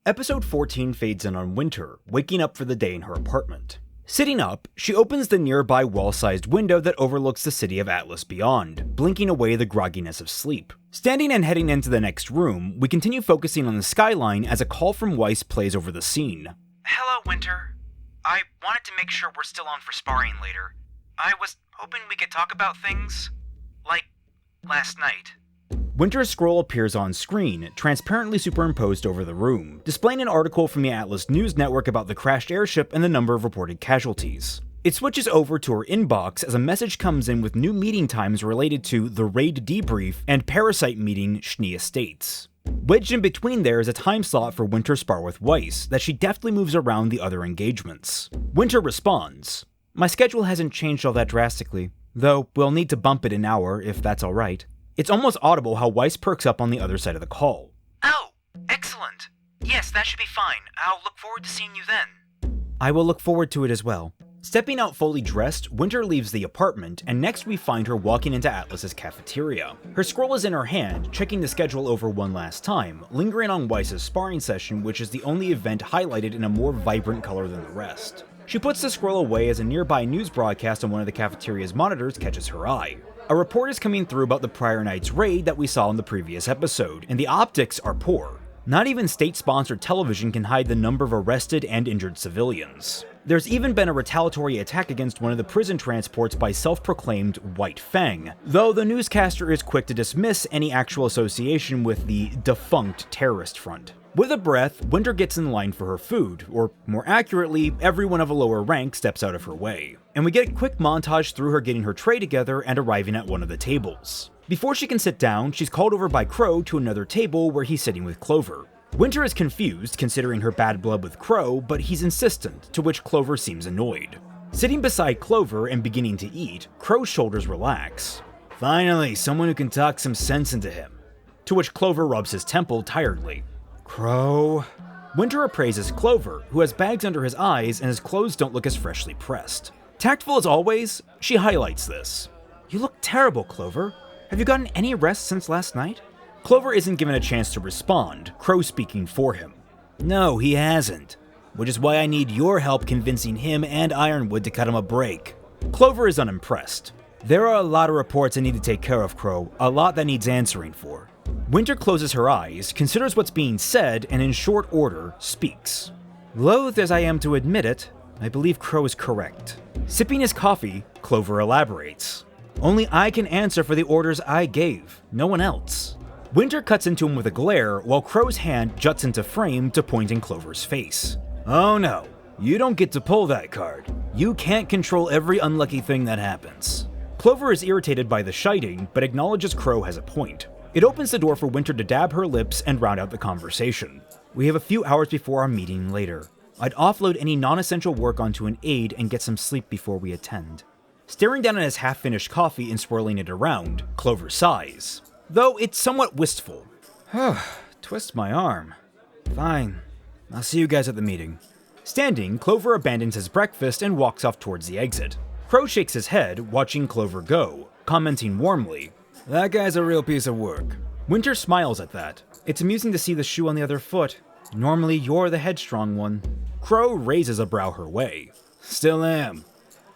Episode 14 fades in on Winter, waking up for the day in her apartment. Sitting up, she opens the nearby wall-sized window that overlooks the city of Atlas beyond, blinking away the grogginess of sleep. Standing and heading into the next room, we continue focusing on the skyline as a call from Weiss plays over the scene. Hello, Winter. I wanted to make sure we're still on for sparring later. I was hoping we could talk about things like last night. Winter's scroll appears on screen, transparently superimposed over the room, displaying an article from the Atlas News Network about the crashed airship and the number of reported casualties. It switches over to her inbox as a message comes in with new meeting times related to the raid debrief and parasite meeting Schnee Estates. Wedged in between there is a time slot for Winter spar with Weiss that she deftly moves around the other engagements. Winter responds, "My schedule hasn't changed all that drastically, though we'll need to bump it an hour if that's alright." It's almost audible how Weiss perks up on the other side of the call. Oh, excellent. Yes, that should be fine. I'll look forward to seeing you then. I will look forward to it as well. Stepping out fully dressed, Winter leaves the apartment, and next we find her walking into Atlas's cafeteria. Her scroll is in her hand, checking the schedule over one last time, lingering on Weiss's sparring session, which is the only event highlighted in a more vibrant color than the rest. She puts the scroll away as a nearby news broadcast on one of the cafeteria's monitors catches her eye. A report is coming through about the prior night's raid that we saw in the previous episode, and the optics are poor. Not even state-sponsored television can hide the number of arrested and injured civilians. There's even been a retaliatory attack against one of the prison transports by self-proclaimed White Fang, though the newscaster is quick to dismiss any actual association with the defunct terrorist front. With a breath, Winter gets in line for her food, or more accurately, everyone of a lower rank steps out of her way. And we get a quick montage through her getting her tray together and arriving at one of the tables. Before she can sit down, she's called over by Crow to another table where he's sitting with Clover. Winter is confused, considering her bad blood with Crow, but he's insistent, to which Clover seems annoyed. Sitting beside Clover and beginning to eat, Crow's shoulders relax. Finally, someone who can talk some sense into him. To which Clover rubs his temple tiredly. Crow. Winter appraises Clover, who has bags under his eyes and his clothes don't look as freshly pressed. Tactful as always, she highlights this. You look terrible, Clover. Have you gotten any rest since last night? Clover isn't given a chance to respond, Crow speaking for him. No, he hasn't. Which is why I need your help convincing him and Ironwood to cut him a break. Clover is unimpressed. There are a lot of reports I need to take care of, Crow. A lot that needs answering for. Winter closes her eyes, considers what's being said, and in short order, speaks. Loath as I am to admit it, I believe Crow is correct. Sipping his coffee, Clover elaborates. Only I can answer for the orders I gave, no one else. Winter cuts into him with a glare, while Crow's hand juts into frame to point in Clover's face. Oh no, you don't get to pull that card. You can't control every unlucky thing that happens. Clover is irritated by the shiting, but acknowledges Crow has a point. It opens the door for Winter to dab her lips and round out the conversation. We have a few hours before our meeting later. I'd offload any non-essential work onto an aide and get some sleep before we attend. Staring down at his half-finished coffee and swirling it around, Clover sighs. Though it's somewhat wistful. Twist my arm. Fine. I'll see you guys at the meeting. Standing, Clover abandons his breakfast and walks off towards the exit. Crow shakes his head, watching Clover go, commenting warmly, that guy's a real piece of work. Winter smiles at that. It's amusing to see the shoe on the other foot. Normally you're the headstrong one. Crow raises a brow her way. Still am.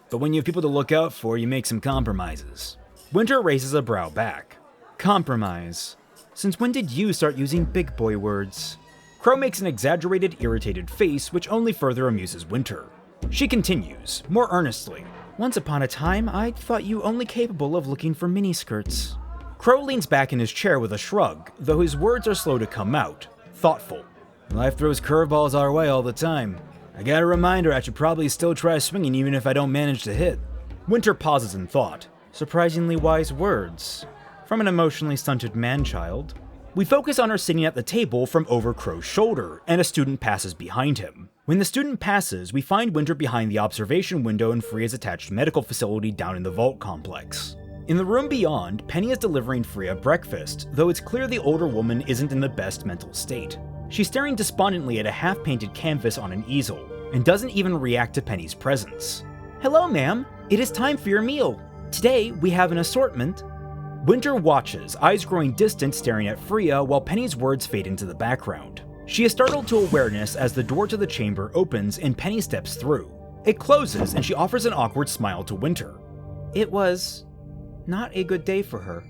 But when you have people to look out for, you make some compromises. Winter raises a brow back. Compromise. Since when did you start using big boy words? Crow makes an exaggerated, irritated face, which only further amuses Winter. She continues, more earnestly. Once upon a time, I thought you only capable of looking for miniskirts. Crow leans back in his chair with a shrug, though his words are slow to come out, thoughtful. Life throws curveballs our way all the time. I got a reminder I should probably still try swinging even if I don't manage to hit. Winter pauses in thought. Surprisingly wise words. From an emotionally stunted man-child. We focus on her sitting at the table from over Crow's shoulder, and a student passes behind him. When the student passes, we find Winter behind the observation window in Freya's attached medical facility down in the vault complex. In the room beyond, Penny is delivering Freya breakfast, though it's clear the older woman isn't in the best mental state. She's staring despondently at a half-painted canvas on an easel, and doesn't even react to Penny's presence. Hello, ma'am. It is time for your meal. Today, we have an assortment. Winter watches, eyes growing distant staring at Freya while Penny's words fade into the background. She is startled to awareness as the door to the chamber opens and Penny steps through. It closes and she offers an awkward smile to Winter. It was not a good day for her.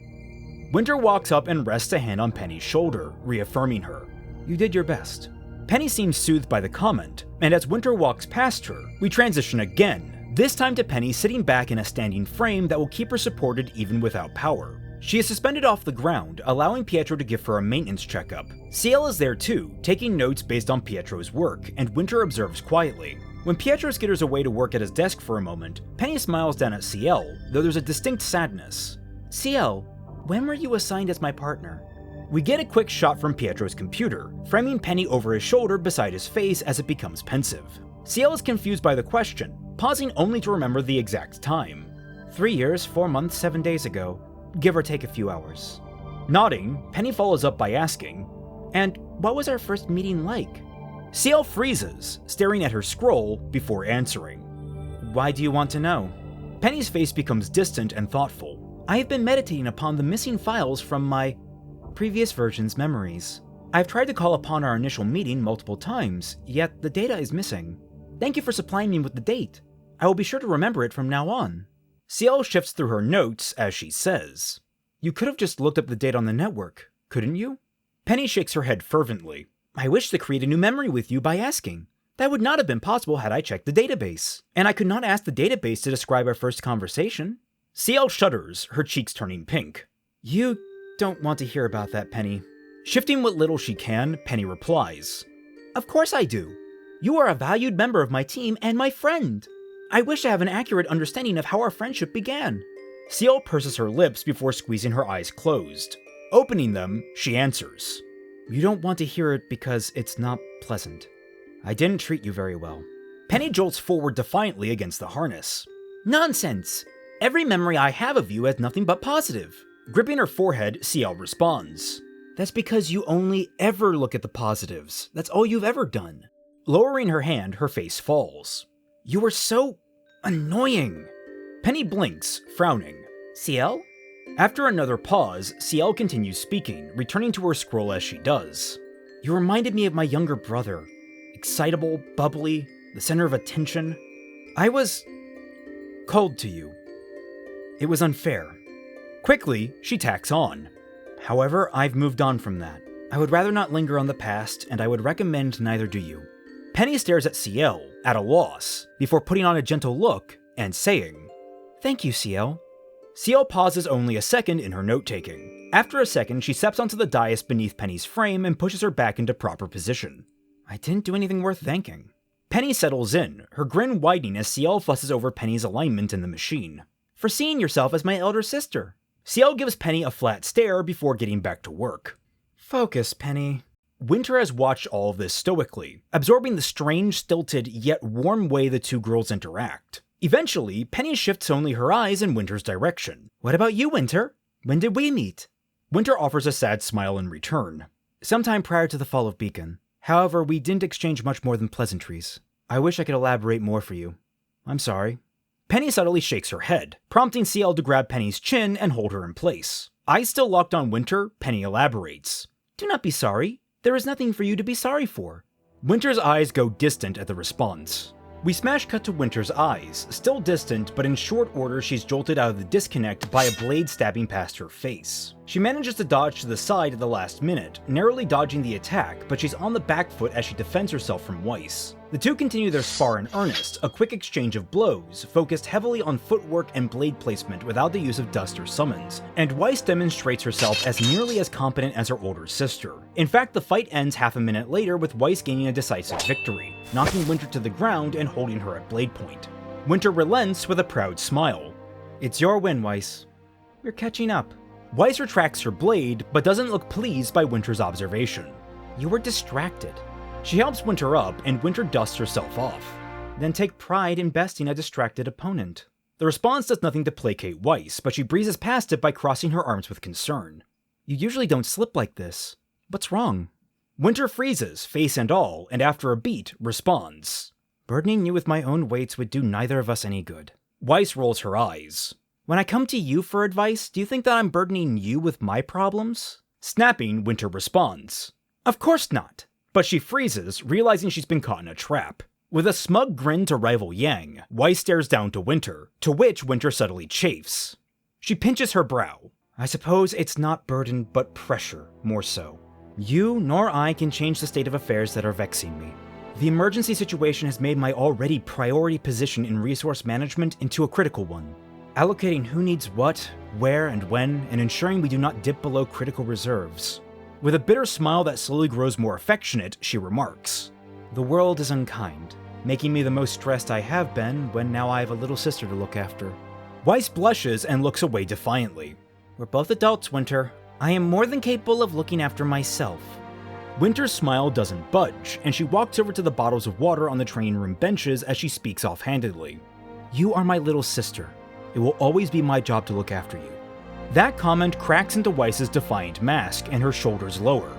Winter walks up and rests a hand on Penny's shoulder, reaffirming her. You did your best. Penny seems soothed by the comment, and as Winter walks past her, we transition again, this time to Penny sitting back in a standing frame that will keep her supported even without power. She is suspended off the ground, allowing Pietro to give her a maintenance checkup. CL is there too, taking notes based on Pietro's work, and Winter observes quietly. When Pietro skitters away to work at his desk for a moment, Penny smiles down at CL, though there's a distinct sadness. CL, when were you assigned as my partner? We get a quick shot from Pietro's computer, framing Penny over his shoulder beside his face as it becomes pensive. CL is confused by the question, pausing only to remember the exact time. 3 years, 4 months, 7 days ago, give or take a few hours. Nodding, Penny follows up by asking, and what was our first meeting like? CL freezes, staring at her scroll before answering. Why do you want to know? Penny's face becomes distant and thoughtful. I have been meditating upon the missing files from my previous version's memories. I've tried to call upon our initial meeting multiple times, yet the data is missing. Thank you for supplying me with the date. I will be sure to remember it from now on. CL shifts through her notes as she says, You could have just looked up the date on the network, couldn't you? Penny shakes her head fervently. I wish to create a new memory with you by asking. That would not have been possible had I checked the database. And I could not ask the database to describe our first conversation. CL shudders, her cheeks turning pink. You don't want to hear about that, Penny. Shifting what little she can, Penny replies. Of course I do. You are a valued member of my team and my friend. I wish to have an accurate understanding of how our friendship began. CL purses her lips before squeezing her eyes closed. Opening them, she answers. You don't want to hear it because it's not pleasant. I didn't treat you very well. Penny jolts forward defiantly against the harness. Nonsense! Every memory I have of you has nothing but positive. Gripping her forehead, CL responds. That's because you only ever look at the positives. That's all you've ever done. Lowering her hand, her face falls. You are so annoying. Penny blinks, frowning. CL? After another pause, CL continues speaking, returning to her scroll as she does. You reminded me of my younger brother. Excitable, bubbly, the center of attention. I was cold to you. It was unfair. Quickly, she tacks on. However, I've moved on from that. I would rather not linger on the past, and I would recommend neither do you. Penny stares at CL, at a loss, before putting on a gentle look and saying, Thank you, CL. CL pauses only a second in her note-taking. After a second, she steps onto the dais beneath Penny's frame and pushes her back into proper position. I didn't do anything worth thanking. Penny settles in, her grin widening as CL fusses over Penny's alignment in the machine. For seeing yourself as my elder sister. CL gives Penny a flat stare before getting back to work. Focus, Penny. Winter has watched all of this stoically, absorbing the strange, stilted, yet warm way the two girls interact. Eventually, Penny shifts only her eyes in Winter's direction. What about you, Winter? When did we meet? Winter offers a sad smile in return. Sometime prior to the fall of Beacon. However, we didn't exchange much more than pleasantries. I wish I could elaborate more for you. I'm sorry. Penny subtly shakes her head, prompting CL to grab Penny's chin and hold her in place. Eyes still locked on Winter, Penny elaborates. Do not be sorry. There is nothing for you to be sorry for. Winter's eyes go distant at the response. We smash cut to Winter's eyes, still distant, but in short order she's jolted out of the disconnect by a blade stabbing past her face. She manages to dodge to the side at the last minute, narrowly dodging the attack, but she's on the back foot as she defends herself from Weiss. The two continue their spar in earnest, a quick exchange of blows, focused heavily on footwork and blade placement without the use of dust or summons, and Weiss demonstrates herself as nearly as competent as her older sister. In fact, the fight ends half a minute later with Weiss gaining a decisive victory, knocking Winter to the ground and holding her at blade point. Winter relents with a proud smile. It's your win, Weiss. You're catching up. Weiss retracts her blade, but doesn't look pleased by Winter's observation. You were distracted. She helps Winter up, and Winter dusts herself off. Then take pride in besting a distracted opponent. The response does nothing to placate Weiss, but she breezes past it by crossing her arms with concern. You usually don't slip like this. What's wrong? Winter freezes, face and all, and after a beat, responds. Burdening you with my own weights would do neither of us any good. Weiss rolls her eyes. When I come to you for advice, do you think that I'm burdening you with my problems? Snapping, Winter responds. Of course not. But she freezes, realizing she's been caught in a trap. With a smug grin to rival Yang, Weiss stares down to Winter, to which Winter subtly chafes. She pinches her brow. I suppose it's not burden, but pressure, more so. You nor I can change the state of affairs that are vexing me. The emergency situation has made my already priority position in resource management into a critical one. Allocating who needs what, where, and when, and ensuring we do not dip below critical reserves. With a bitter smile that slowly grows more affectionate, she remarks, "The world is unkind, making me the most stressed I have been when now I have a little sister to look after." Weiss blushes and looks away defiantly. We're both adults, Winter. I am more than capable of looking after myself. Winter's smile doesn't budge, and she walks over to the bottles of water on the training room benches as she speaks offhandedly. You are my little sister. It will always be my job to look after you. That comment cracks into Weiss's defiant mask, and her shoulders lower.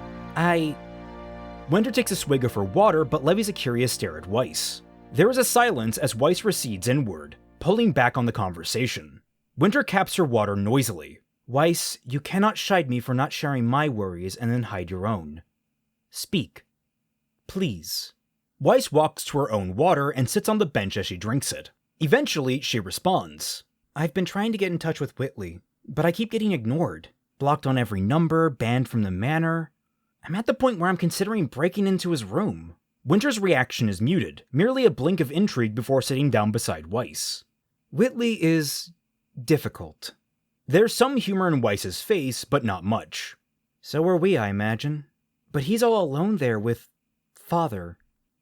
Winter takes a swig of her water, but levies a curious stare at Weiss. There is a silence as Weiss recedes inward, pulling back on the conversation. Winter caps her water noisily. Weiss, you cannot chide me for not sharing my worries and then hide your own. Speak. Please. Weiss walks to her own water and sits on the bench as she drinks it. Eventually, she responds. I've been trying to get in touch with Whitley, but I keep getting ignored. Blocked on every number, banned from the manor. I'm at the point where I'm considering breaking into his room. Winter's reaction is muted, merely a blink of intrigue before sitting down beside Weiss. Whitley is difficult. There's some humor in Weiss's face, but not much. So are we, I imagine. But he's all alone there with Father.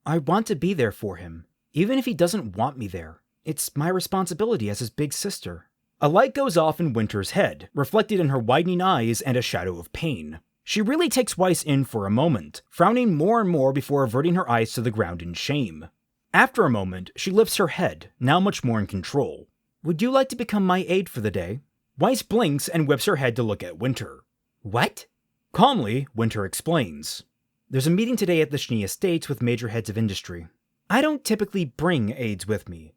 I want to be there for him, even if he doesn't want me there. It's my responsibility as his big sister. A light goes off in Winter's head, reflected in her widening eyes and a shadow of pain. She really takes Weiss in for a moment, frowning more and more before averting her eyes to the ground in shame. After a moment, she lifts her head, now much more in control. Would you like to become my aide for the day? Weiss blinks and whips her head to look at Winter. What? Calmly, Winter explains. There's a meeting today at the Schnee Estates with major heads of industry. I don't typically bring aides with me,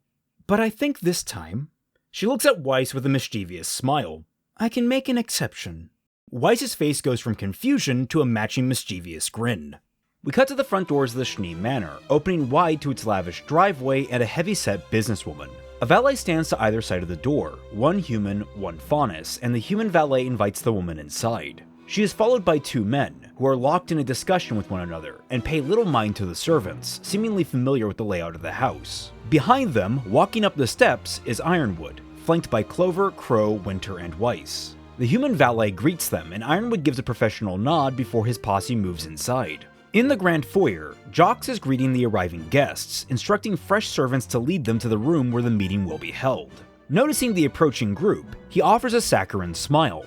but I think this time... She looks at Weiss with a mischievous smile. I can make an exception. Weiss's face goes from confusion to a matching mischievous grin. We cut to the front doors of the Schnee Manor, opening wide to its lavish driveway and a heavy-set businesswoman. A valet stands to either side of the door, one human, one faunus, and the human valet invites the woman inside. She is followed by two men, who are locked in a discussion with one another, and pay little mind to the servants, seemingly familiar with the layout of the house. Behind them, walking up the steps, is Ironwood, flanked by Clover, Crow, Winter, and Weiss. The human valet greets them, and Ironwood gives a professional nod before his posse moves inside. In the grand foyer, Jocks is greeting the arriving guests, instructing fresh servants to lead them to the room where the meeting will be held. Noticing the approaching group, he offers a saccharine smile.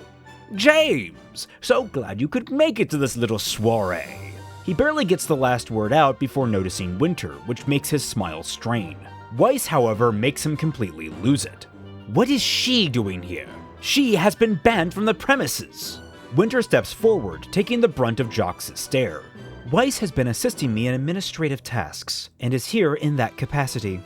James! So glad you could make it to this little soiree. He barely gets the last word out before noticing Winter, which makes his smile strain. Weiss, however, makes him completely lose it. What is she doing here? She has been banned from the premises. Winter steps forward, taking the brunt of Jocks' stare. Weiss has been assisting me in administrative tasks, and is here in that capacity.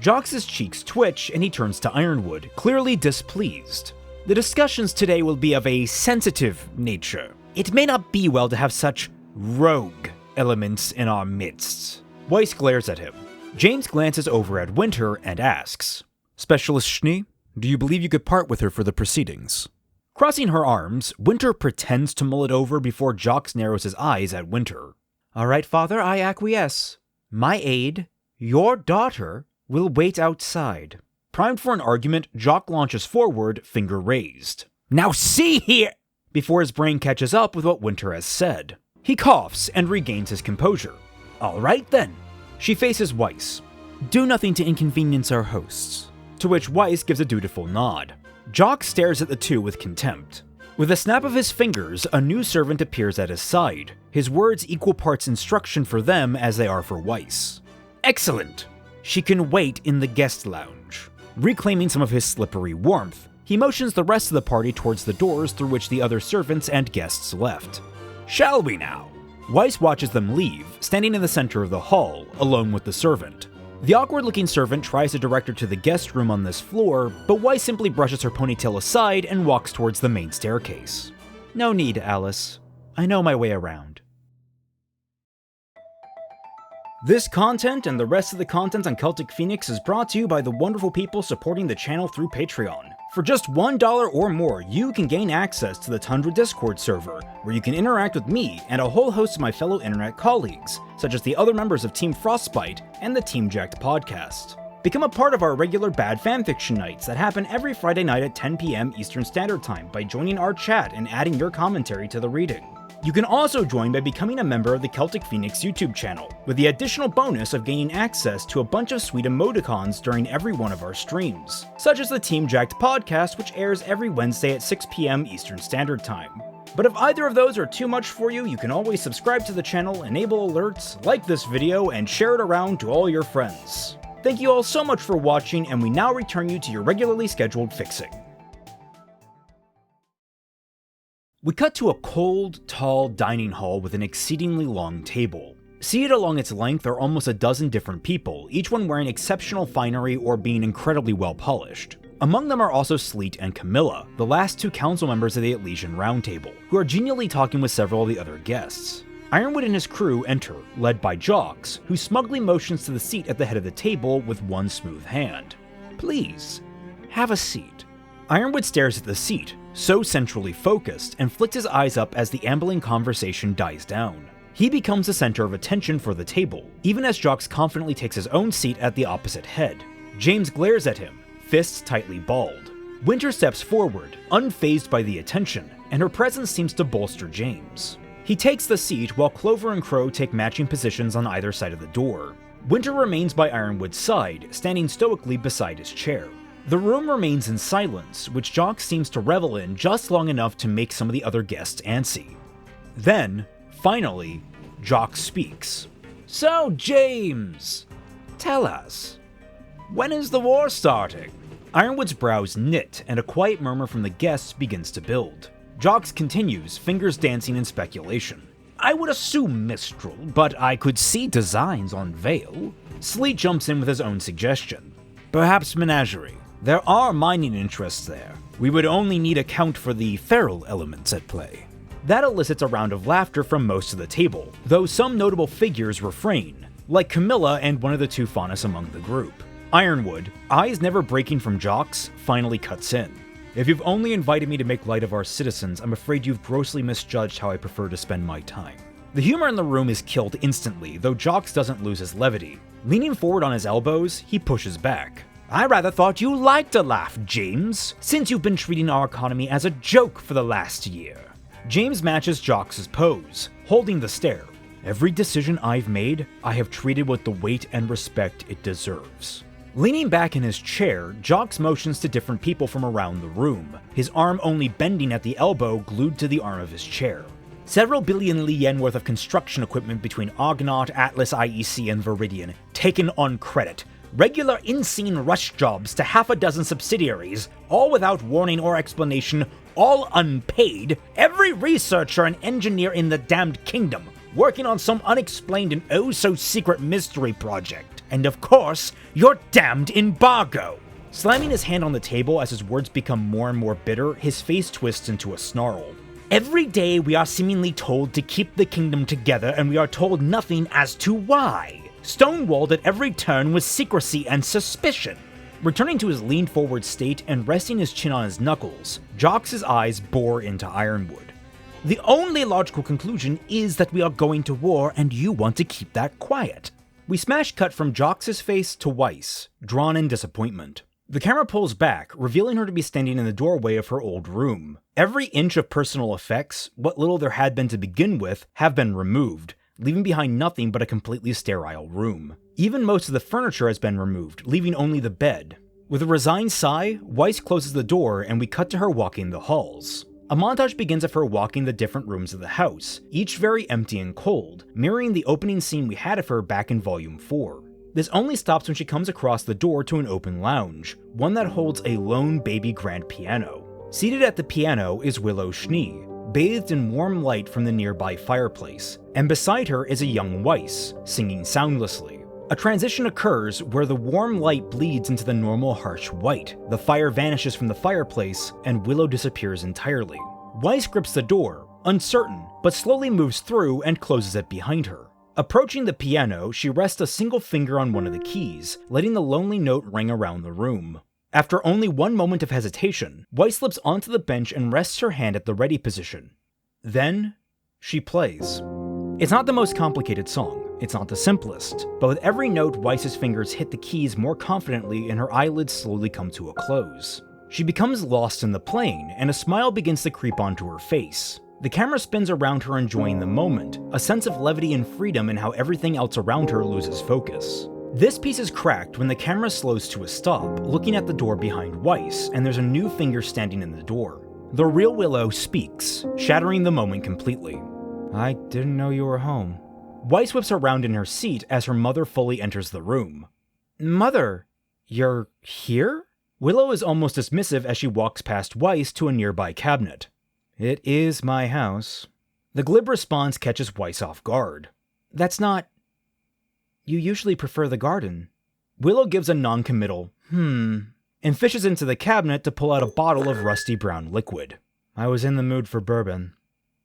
Jocks' cheeks twitch, and he turns to Ironwood, clearly displeased. The discussions today will be of a sensitive nature. It may not be well to have such rogue elements in our midst. Weiss glares at him. James glances over at Winter and asks, Specialist Schnee, do you believe you could part with her for the proceedings? Crossing her arms, Winter pretends to mull it over before Jocks narrows his eyes at Winter. All right, Father, I acquiesce. My aide, your daughter, will wait outside. Primed for an argument, Jock launches forward, finger raised. Now see here! Before his brain catches up with what Winter has said. He coughs and regains his composure. All right then. She faces Weiss. Do nothing to inconvenience our hosts. To which Weiss gives a dutiful nod. Jock stares at the two with contempt. With a snap of his fingers, a new servant appears at his side, his words equal parts instruction for them as they are for Weiss. Excellent! She can wait in the guest lounge. Reclaiming some of his slippery warmth, he motions the rest of the party towards the doors through which the other servants and guests left. Shall we now? Weiss watches them leave, standing in the center of the hall, alone with the servant. The awkward-looking servant tries to direct her to the guest room on this floor, but Weiss simply brushes her ponytail aside and walks towards the main staircase. No need, Alice. I know my way around. This content and the rest of the content on Celtic Phoenix is brought to you by the wonderful people supporting the channel through Patreon. For just $1 or more, you can gain access to the Tundra Discord server, where you can interact with me and a whole host of my fellow internet colleagues, such as the other members of Team Frostbite and the Team Jacked podcast. Become a part of our regular bad fanfiction nights that happen every Friday night at 10 p.m. Eastern Standard Time by joining our chat and adding your commentary to the reading. You can also join by becoming a member of the Celtic Phoenix YouTube channel, with the additional bonus of gaining access to a bunch of sweet emoticons during every one of our streams, such as the Team Jacked podcast, which airs every Wednesday at 6 p.m. Eastern Standard Time. But if either of those are too much for you, you can always subscribe to the channel, enable alerts, like this video, and share it around to all your friends. Thank you all so much for watching, and we now return you to your regularly scheduled fixing. We cut to a cold, tall dining hall with an exceedingly long table. Seated along its length are almost a dozen different people, each one wearing exceptional finery or being incredibly well polished. Among them are also Sleet and Camilla, the last two council members of the Elysian Round Table, who are genially talking with several of the other guests. Ironwood and his crew enter, led by Jocks, who smugly motions to the seat at the head of the table with one smooth hand. "Please, have a seat." Ironwood stares at the seat, so centrally focused, and flicks his eyes up as the ambling conversation dies down. He becomes the center of attention for the table, even as Jocks confidently takes his own seat at the opposite head. James glares at him, fists tightly balled. Winter steps forward, unfazed by the attention, and her presence seems to bolster James. He takes the seat while Clover and Crow take matching positions on either side of the door. Winter remains by Ironwood's side, standing stoically beside his chair. The room remains in silence, which Jocks seems to revel in just long enough to make some of the other guests antsy. Then, finally, Jocks speaks. "So, James, tell us, when is the war starting?" Ironwood's brows knit, and a quiet murmur from the guests begins to build. Jocks continues, fingers dancing in speculation. "I would assume Mistral, but I could see designs on Vale." Sleet jumps in with his own suggestion. "Perhaps Menagerie. There are mining interests there. We would only need account for the feral elements at play." That elicits a round of laughter from most of the table, though some notable figures refrain, like Camilla and one of the two Faunus among the group. Ironwood, eyes never breaking from Jocks, finally cuts in. "If you've only invited me to make light of our citizens, I'm afraid you've grossly misjudged how I prefer to spend my time." The humor in the room is killed instantly, though Jocks doesn't lose his levity. Leaning forward on his elbows, he pushes back. "I rather thought you liked a laugh, James, since you've been treating our economy as a joke for the last year." James matches Jocks' pose, holding the stare. "Every decision I've made, I have treated with the weight and respect it deserves." Leaning back in his chair, Jocks motions to different people from around the room, his arm only bending at the elbow glued to the arm of his chair. "Several billion Li yen worth of construction equipment between Argonaut, Atlas IEC, and Viridian, taken on credit. Regular in-scene rush jobs to half a dozen subsidiaries, all without warning or explanation, all unpaid. Every researcher and engineer in the damned kingdom, working on some unexplained and oh-so-secret mystery project. And of course, your damned embargo." Slamming his hand on the table as his words become more and more bitter, his face twists into a snarl. "Every day we are seemingly told to keep the kingdom together, and we are told nothing as to why. Stonewalled at every turn with secrecy and suspicion." Returning to his leaned forward state and resting his chin on his knuckles, Jocks' eyes bore into Ironwood. "The only logical conclusion is that we are going to war, and you want to keep that quiet." We smash cut from Jocks' face to Weiss, drawn in disappointment. The camera pulls back, revealing her to be standing in the doorway of her old room. Every inch of personal effects, what little there had been to begin with, have been removed, leaving behind nothing but a completely sterile room. Even most of the furniture has been removed, leaving only the bed. With a resigned sigh, Weiss closes the door and we cut to her walking the halls. A montage begins of her walking the different rooms of the house, each very empty and cold, mirroring the opening scene we had of her back in Volume 4. This only stops when she comes across the door to an open lounge, one that holds a lone baby grand piano. Seated at the piano is Willow Schnee, bathed in warm light from the nearby fireplace, and beside her is a young Weiss, singing soundlessly. A transition occurs where the warm light bleeds into the normal harsh white, the fire vanishes from the fireplace, and Willow disappears entirely. Weiss grips the door, uncertain, but slowly moves through and closes it behind her. Approaching the piano, she rests a single finger on one of the keys, letting the lonely note ring around the room. After only one moment of hesitation, Weiss slips onto the bench and rests her hand at the ready position. Then, she plays. It's not the most complicated song, it's not the simplest, but with every note, Weiss's fingers hit the keys more confidently and her eyelids slowly come to a close. She becomes lost in the playing, and a smile begins to creep onto her face. The camera spins around her enjoying the moment, a sense of levity and freedom in how everything else around her loses focus. This piece is cracked when the camera slows to a stop, looking at the door behind Weiss, and there's a new finger standing in the door. The real Willow speaks, shattering the moment completely. I didn't know you were home. Weiss whips around in her seat as her mother fully enters the room. Mother, you're here? Willow is almost dismissive as she walks past Weiss to a nearby cabinet. It is my house. The glib response catches Weiss off guard. That's not... You usually prefer the garden. Willow gives a non-committal, and fishes into the cabinet to pull out a bottle of rusty brown liquid. I was in the mood for bourbon.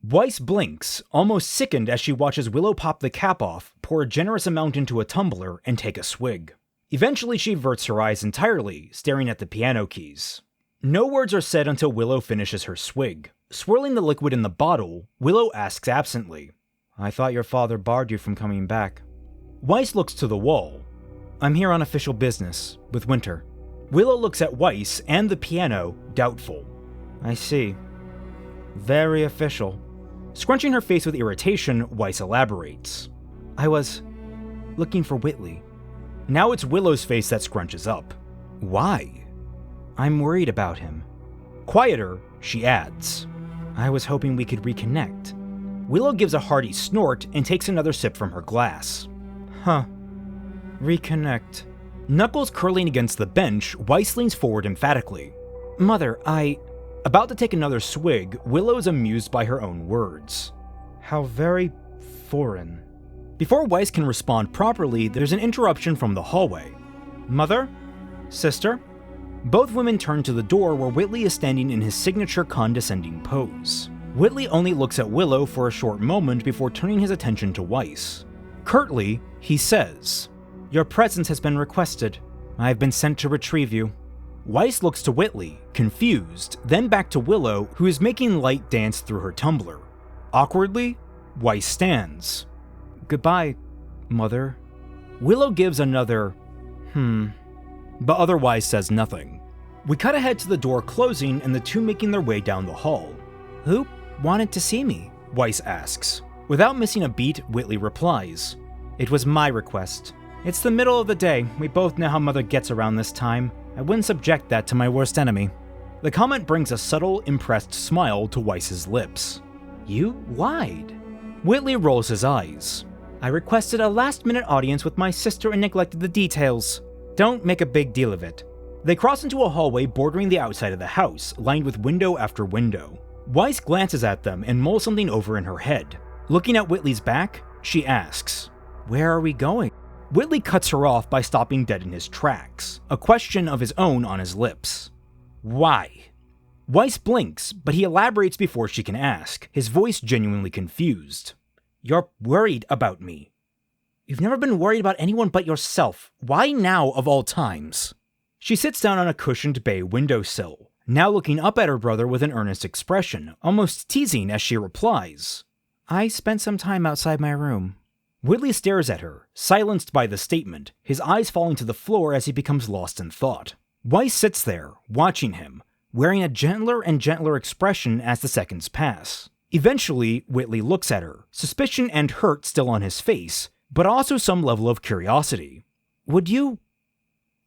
Weiss blinks, almost sickened as she watches Willow pop the cap off, pour a generous amount into a tumbler, and take a swig. Eventually she averts her eyes entirely, staring at the piano keys. No words are said until Willow finishes her swig. Swirling the liquid in the bottle, Willow asks absently, I thought your father barred you from coming back. Weiss looks to the wall. I'm here on official business, with Winter. Willow looks at Weiss and the piano, doubtful. I see. Very official. Scrunching her face with irritation, Weiss elaborates. I was looking for Whitley. Now it's Willow's face that scrunches up. Why? I'm worried about him. Quieter, she adds. I was hoping we could reconnect. Willow gives a hearty snort and takes another sip from her glass. Huh. Reconnect. Knuckles curling against the bench, Weiss leans forward emphatically. Mother, About to take another swig, Willow is amused by her own words. How very foreign. Before Weiss can respond properly, there's an interruption from the hallway. Mother? Sister? Both women turn to the door where Whitley is standing in his signature condescending pose. Whitley only looks at Willow for a short moment before turning his attention to Weiss. Curtly, he says, Your presence has been requested. I have been sent to retrieve you. Weiss looks to Whitley, confused, then back to Willow, who is making light dance through her tumbler. Awkwardly, Weiss stands. Goodbye, Mother. Willow gives another, but otherwise says nothing. We cut ahead to the door closing and the two making their way down the hall. Who wanted to see me? Weiss asks. Without missing a beat, Whitley replies. It was my request. It's the middle of the day. We both know how Mother gets around this time. I wouldn't subject that to my worst enemy. The comment brings a subtle, impressed smile to Weiss's lips. You lied. Whitley rolls his eyes. I requested a last-minute audience with my sister and neglected the details. Don't make a big deal of it. They cross into a hallway bordering the outside of the house, lined with window after window. Weiss glances at them and mulls something over in her head. Looking at Whitley's back, she asks, Where are we going? Whitley cuts her off by stopping dead in his tracks, a question of his own on his lips. Why? Weiss blinks, but he elaborates before she can ask, his voice genuinely confused. You're worried about me. You've never been worried about anyone but yourself. Why now of all times? She sits down on a cushioned bay windowsill, now looking up at her brother with an earnest expression, almost teasing as she replies. I spent some time outside my room. Whitley stares at her, silenced by the statement, his eyes falling to the floor as he becomes lost in thought. Weiss sits there, watching him, wearing a gentler and gentler expression as the seconds pass. Eventually, Whitley looks at her, suspicion and hurt still on his face, but also some level of curiosity. Would you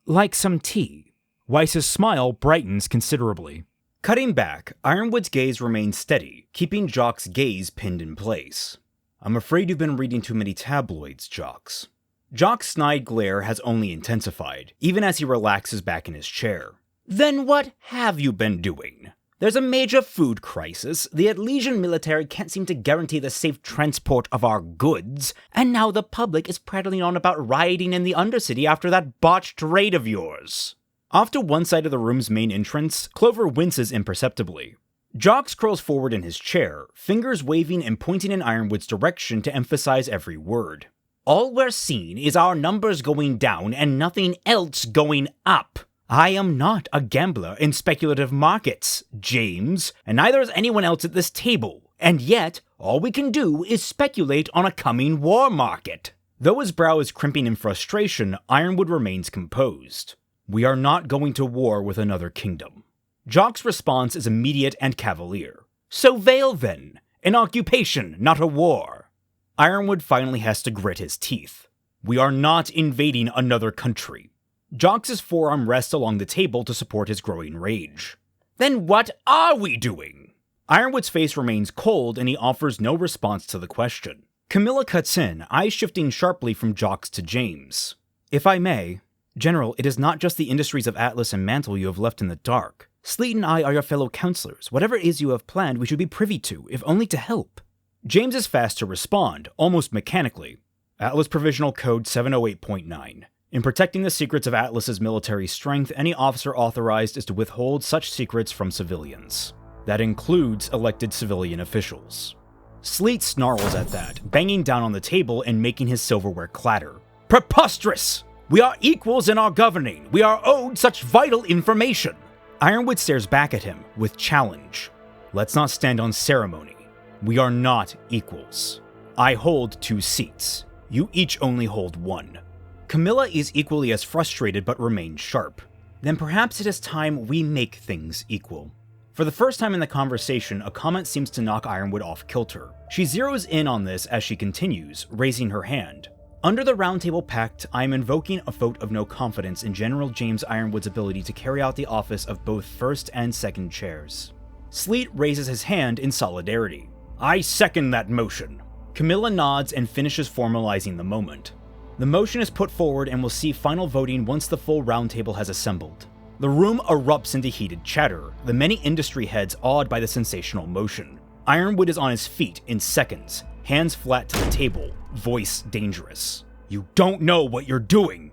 like some tea? Weiss's smile brightens considerably. Cutting back, Ironwood's gaze remains steady, keeping Jock's gaze pinned in place. I'm afraid you've been reading too many tabloids, Jocks. Jock's snide glare has only intensified, even as he relaxes back in his chair. Then what have you been doing? There's a major food crisis, the Atlesian military can't seem to guarantee the safe transport of our goods, and now the public is prattling on about rioting in the Undercity after that botched raid of yours. Off to one side of the room's main entrance, Clover winces imperceptibly. Jocks curls forward in his chair, fingers waving and pointing in Ironwood's direction to emphasize every word. All we're seeing is our numbers going down and nothing else going up. I am not a gambler in speculative markets, James, and neither is anyone else at this table. And yet, all we can do is speculate on a coming war market. Though his brow is crimping in frustration, Ironwood remains composed. We are not going to war with another kingdom. Jock's response is immediate and cavalier. So veil then, an occupation, not a war. Ironwood finally has to grit his teeth. We are not invading another country. Jocks' forearm rests along the table to support his growing rage. Then what are we doing? Ironwood's face remains cold and he offers no response to the question. Camilla cuts in, eyes shifting sharply from Jocks to James. If I may, General, it is not just the industries of Atlas and Mantle you have left in the dark. Sleet and I are your fellow counselors. Whatever it is you have planned, we should be privy to, if only to help. James is fast to respond, almost mechanically. Atlas Provisional Code 708.9. In protecting the secrets of Atlas's military strength, any officer authorized is to withhold such secrets from civilians. That includes elected civilian officials. Sleet snarls at that, banging down on the table and making his silverware clatter. Preposterous! We are equals in our governing. We are owed such vital information. Ironwood stares back at him with challenge. Let's not stand on ceremony. We are not equals. I hold 2 seats. You each only hold 1. Camilla is equally as frustrated but remains sharp. Then perhaps it is time we make things equal. For the first time in the conversation, a comment seems to knock Ironwood off kilter. She zeroes in on this as she continues, raising her hand. Under the Roundtable Pact, I am invoking a vote of no confidence in General James Ironwood's ability to carry out the office of both first and second chairs. Sleet raises his hand in solidarity. I second that motion. Camilla nods and finishes formalizing the moment. The motion is put forward and will see final voting once the full roundtable has assembled. The room erupts into heated chatter, the many industry heads awed by the sensational motion. Ironwood is on his feet in seconds, hands flat to the table, voice dangerous. You don't know what you're doing.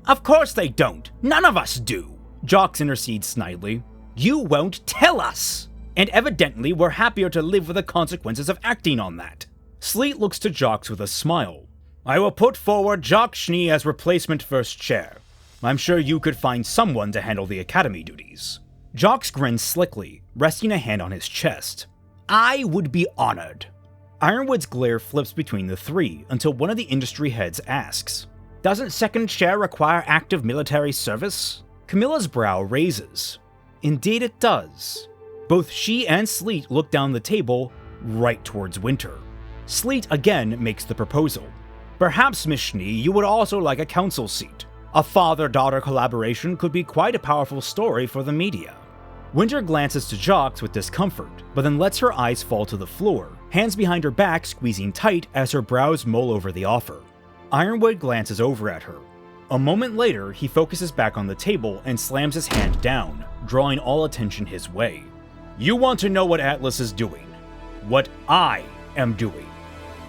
Of course they don't. None of us do. Jocks intercedes snidely. You won't tell us. And evidently we're happier to live with the consequences of acting on that. Sleet looks to Jocks with a smile. I will put forward Jock Schnee as replacement first chair. I'm sure you could find someone to handle the academy duties. Jocks grins slickly, resting a hand on his chest. I would be honored. Ironwood's glare flips between the three until one of the industry heads asks, Doesn't second chair require active military service? Camilla's brow raises. Indeed it does. Both she and Sleet look down the table, right towards Winter. Sleet again makes the proposal. Perhaps, Miss Schnee, you would also like a council seat. A father-daughter collaboration could be quite a powerful story for the media. Winter glances to Jocks with discomfort, but then lets her eyes fall to the floor, hands behind her back squeezing tight as her brows mull over the offer. Ironwood glances over at her. A moment later, he focuses back on the table and slams his hand down, drawing all attention his way. You want to know what Atlas is doing. What I am doing.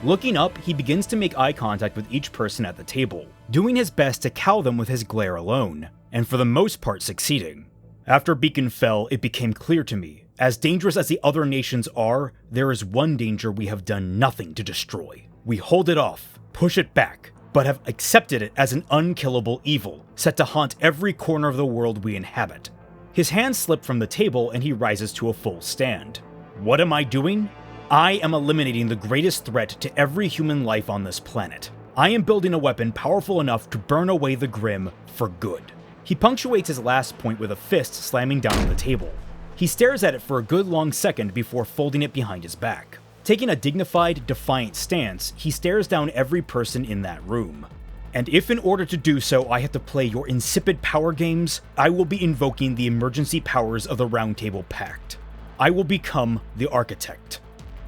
Looking up, he begins to make eye contact with each person at the table, doing his best to cow them with his glare alone, and for the most part succeeding. After Beacon fell, it became clear to me, as dangerous as the other nations are, there is one danger we have done nothing to destroy. We hold it off, push it back, but have accepted it as an unkillable evil, set to haunt every corner of the world we inhabit. His hands slip from the table and he rises to a full stand. What am I doing? I am eliminating the greatest threat to every human life on this planet. I am building a weapon powerful enough to burn away the Grim for good. He punctuates his last point with a fist slamming down on the table. He stares at it for a good long second before folding it behind his back. Taking a dignified, defiant stance, he stares down every person in that room. And if in order to do so I have to play your insipid power games, I will be invoking the emergency powers of the Roundtable Pact. I will become the Architect.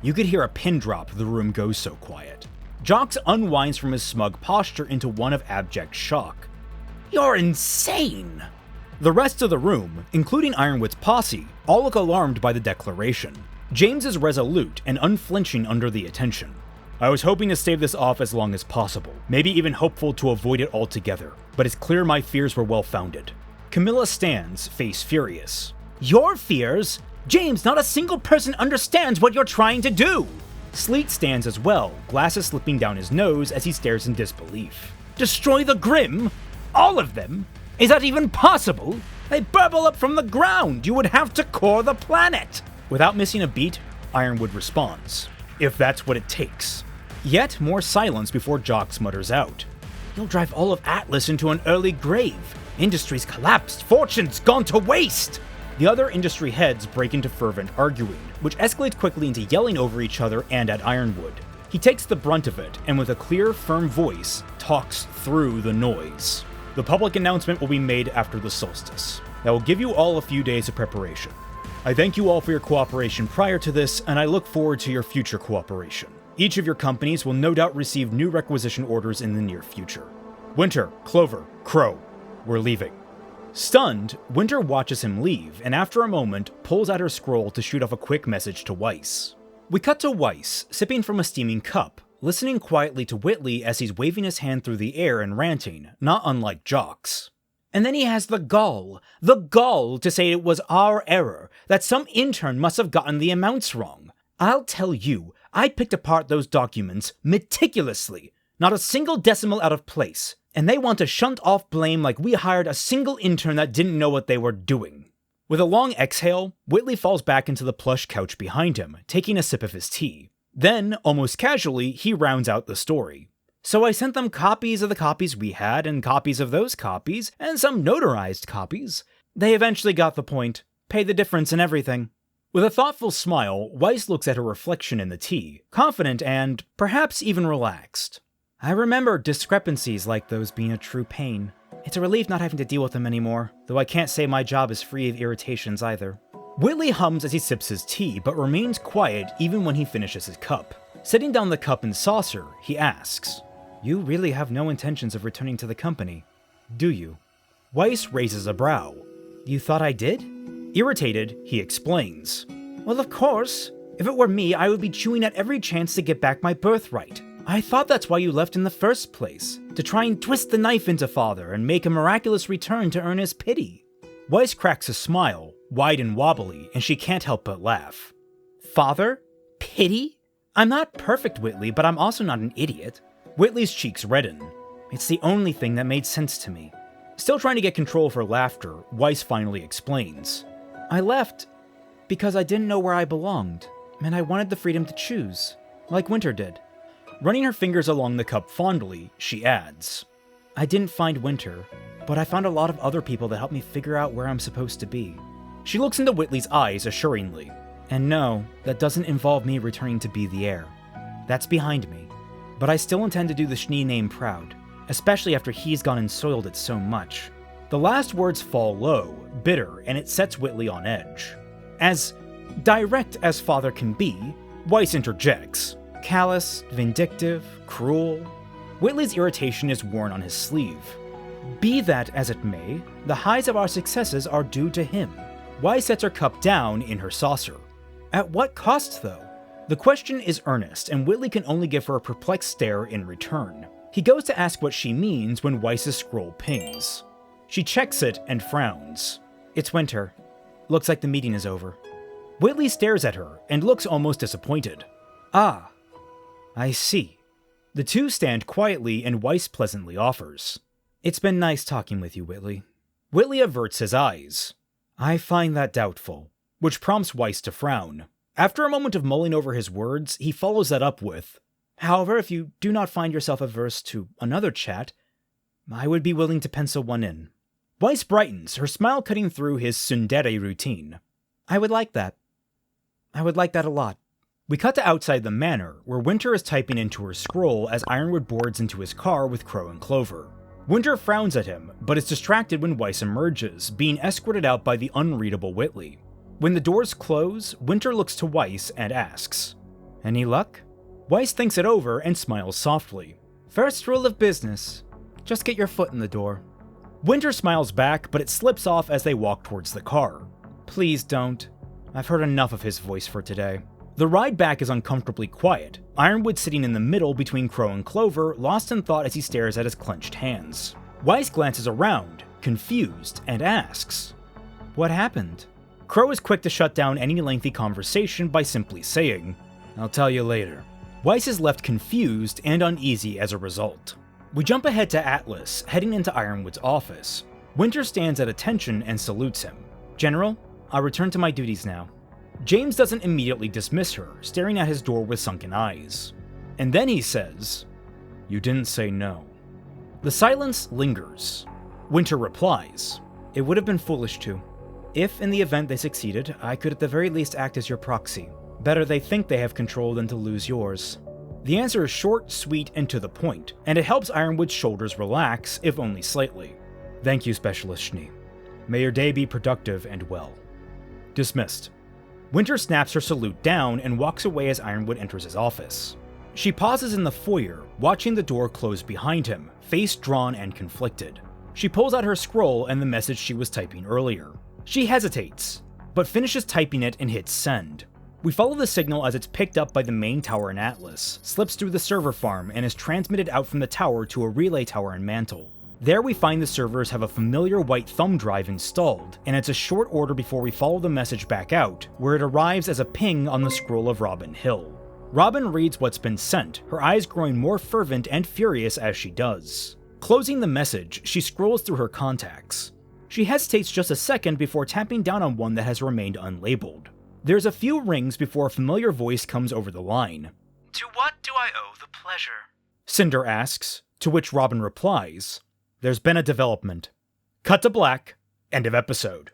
You could hear a pin drop, the room goes so quiet. Jocks unwinds from his smug posture into one of abject shock. You're insane! The rest of the room, including Ironwood's posse, all look alarmed by the declaration. James is resolute and unflinching under the attention. I was hoping to stave this off as long as possible, maybe even hopeful to avoid it altogether, but it's clear my fears were well-founded. Camilla stands, face furious. Your fears? James, not a single person understands what you're trying to do! Sleet stands as well, glasses slipping down his nose as he stares in disbelief. Destroy the Grimm? All of them? Is that even possible? They burble up from the ground! You would have to core the planet! Without missing a beat, Ironwood responds. If that's what it takes. Yet more silence before Jox mutters out. You'll drive all of Atlas into an early grave. Industry's collapsed, fortune's gone to waste! The other industry heads break into fervent arguing, which escalates quickly into yelling over each other and at Ironwood. He takes the brunt of it, and with a clear, firm voice, talks through the noise. The public announcement will be made after the solstice. That will give you all a few days of preparation. I thank you all for your cooperation prior to this, and I look forward to your future cooperation. Each of your companies will no doubt receive new requisition orders in the near future. Winter, Clover, Crow, we're leaving. Stunned, Winter watches him leave, and after a moment, pulls out her scroll to shoot off a quick message to Weiss. We cut to Weiss, sipping from a steaming cup, listening quietly to Whitley as he's waving his hand through the air and ranting, not unlike Jox. And then he has the gall to say it was our error, that some intern must have gotten the amounts wrong. I'll tell you, I picked apart those documents meticulously, not a single decimal out of place, and they want to shunt off blame like we hired a single intern that didn't know what they were doing. With a long exhale, Whitley falls back into the plush couch behind him, taking a sip of his tea. Then, almost casually, he rounds out the story. So I sent them copies of the copies we had, and copies of those copies, and some notarized copies. They eventually got the point, paid the difference and everything. With a thoughtful smile, Weiss looks at her reflection in the tea, confident and, perhaps even relaxed. I remember discrepancies like those being a true pain. It's a relief not having to deal with them anymore, though I can't say my job is free of irritations either. Whitley hums as he sips his tea, but remains quiet even when he finishes his cup. Setting down the cup and saucer, he asks, You really have no intentions of returning to the company, do you? Weiss raises a brow. You thought I did? Irritated, he explains. Well, of course. If it were me, I would be chewing at every chance to get back my birthright. I thought that's why you left in the first place, to try and twist the knife into Father and make a miraculous return to earn his pity. Weiss cracks a smile, wide and wobbly, and she can't help but laugh. Father? Pity? I'm not perfect, Whitley, but I'm also not an idiot. Whitley's cheeks redden. It's the only thing that made sense to me. Still trying to get control of her laughter, Weiss finally explains. I left because I didn't know where I belonged, and I wanted the freedom to choose, like Winter did. Running her fingers along the cup fondly, she adds, I didn't find Winter, but I found a lot of other people that helped me figure out where I'm supposed to be. She looks into Whitley's eyes assuringly. And no, that doesn't involve me returning to be the heir. That's behind me. But I still intend to do the Schnee name proud, especially after he's gone and soiled it so much. The last words fall low, bitter, and it sets Whitley on edge. As direct as Father can be, Weiss interjects. Callous, vindictive, cruel. Whitley's irritation is worn on his sleeve. Be that as it may, the highs of our successes are due to him. Weiss sets her cup down in her saucer. At what cost, though? The question is earnest, and Whitley can only give her a perplexed stare in return. He goes to ask what she means when Weiss's scroll pings. She checks it and frowns. It's Winter. Looks like the meeting is over. Whitley stares at her and looks almost disappointed. Ah, I see. The two stand quietly and Weiss pleasantly offers. It's been nice talking with you, Whitley. Whitley averts his eyes. I find that doubtful, which prompts Weiss to frown. After a moment of mulling over his words, he follows that up with, However, if you do not find yourself averse to another chat, I would be willing to pencil one in. Weiss brightens, her smile cutting through his tsundere routine. I would like that. I would like that a lot. We cut to outside the manor, where Winter is typing into her scroll as Ironwood boards into his car with Crow and Clover. Winter frowns at him, but is distracted when Weiss emerges, being escorted out by the unreadable Whitley. When the doors close, Winter looks to Weiss and asks, Any luck? Weiss thinks it over and smiles softly. First rule of business, just get your foot in the door. Winter smiles back, but it slips off as they walk towards the car. Please don't. I've heard enough of his voice for today. The ride back is uncomfortably quiet, Ironwood sitting in the middle between Crow and Clover, lost in thought as he stares at his clenched hands. Weiss glances around, confused, and asks, What happened? Crow is quick to shut down any lengthy conversation by simply saying, "I'll tell you later." Weiss is left confused and uneasy as a result. We jump ahead to Atlas, heading into Ironwood's office. Winter stands at attention and salutes him. "General, I'll return to my duties now." James doesn't immediately dismiss her, staring at his door with sunken eyes. And then he says, "You didn't say no." The silence lingers. Winter replies, "It would have been foolish to. If, in the event they succeeded, I could at the very least act as your proxy. Better they think they have control than to lose yours." The answer is short, sweet, and to the point, and it helps Ironwood's shoulders relax, if only slightly. "Thank you, Specialist Schnee. May your day be productive and well." Dismissed. Winter snaps her salute down and walks away as Ironwood enters his office. She pauses in the foyer, watching the door close behind him, face drawn and conflicted. She pulls out her scroll and the message she was typing earlier. She hesitates, but finishes typing it and hits send. We follow the signal as it's picked up by the main tower in Atlas, slips through the server farm, and is transmitted out from the tower to a relay tower in Mantle. There we find the servers have a familiar white thumb drive installed, and it's a short order before we follow the message back out, where it arrives as a ping on the scroll of Robin Hill. Robin reads what's been sent, her eyes growing more fervent and furious as she does. Closing the message, she scrolls through her contacts. She hesitates just a second before tapping down on one that has remained unlabeled. There's a few rings before a familiar voice comes over the line. "To what do I owe the pleasure?" Cinder asks, to which Robin replies, "There's been a development." Cut to black. End of episode.